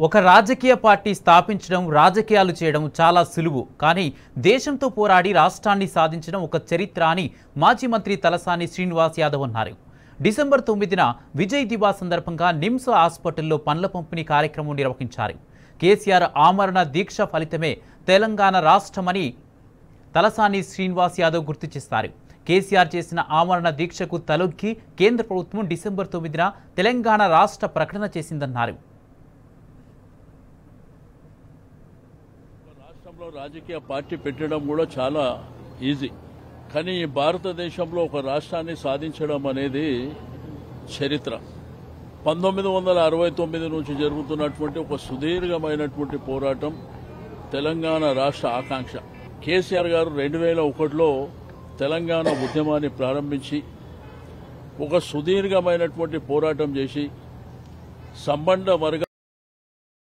ఒక రాజకీయ పార్టీ స్థాపించడం రాజకీయాలు చేయడం చాలా సులువు కానీ దేశంతో పోరాడి రాష్ట్రాన్ని సాధించడం ఒక చరిత్ర అని మాజీ మంత్రి తలసాని శ్రీనివాస్ యాదవ్ అన్నారు. డిసెంబర్ 9న విజయ్ దివాస్ సందర్భంగా నిమ్స్ హాస్పిటల్లో పండ్ల పంపిణీ కార్యక్రమం నిర్వహించారు. కేసీఆర్ ఆమరణ దీక్ష ఫలితమే తెలంగాణ రాష్ట్రమని తలసాని శ్రీనివాస్ యాదవ్ గుర్తు చేశారు. కేసీఆర్ చేసిన ఆమరణ దీక్షకు తలొగ్గి కేంద్ర ప్రభుత్వం డిసెంబర్ 9న తెలంగాణ రాష్ట్ర ప్రకటన చేసిందన్నారు. రాష్ట్రంలో రాజకీయ పార్టీ పెట్టడం కూడా చాలా ఈజీ, కానీ భారతదేశంలో ఒక రాష్ట్రాన్ని సాధించడం అనేది చరిత్ర. 1969 నుంచి జరుగుతున్నటువంటి ఒక సుదీర్ఘమైనటువంటి పోరాటం తెలంగాణ రాష్ట్ర ఆకాంక్ష. కేసీఆర్ గారు 2001లో తెలంగాణ ఉద్యమాన్ని ప్రారంభించి ఒక సుదీర్ఘమైనటువంటి పోరాటం చేసి సంబంధ వర్గ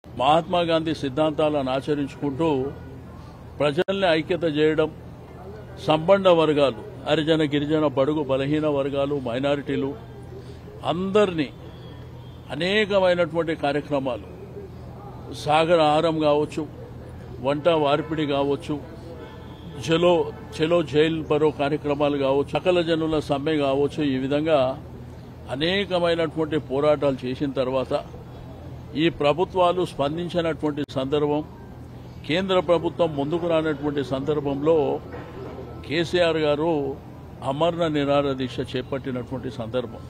మహాత్మా గాంధీ సిద్ధాంతాలను ఆచరించుకుంటూ ప్రజల్ని ఐక్యత చేయడం, సంబంధ వర్గాలు హరిజన గిరిజన బడుగు బలహీన వర్గాలు మైనారిటీలు అందరినీ అనేకమైనటువంటి కార్యక్రమాలు, సాగర ఆహారం కావచ్చు, వంట వార్పిడి కావచ్చు, చెలో జైల్ పరో కార్యక్రమాలు కావచ్చు, సకల జనుల సమ్మె కావచ్చు, ఈ విధంగా అనేకమైనటువంటి పోరాటాలు చేసిన తర్వాత ఈ ప్రభుత్వాలు స్పందించినటువంటి సందర్భం, కేంద్ర ప్రభుత్వం ముందుకు రానటువంటి సందర్భంలో కేసీఆర్ గారు అమరణ నిరాహార దీక్ష చేపట్టినటువంటి సందర్భం.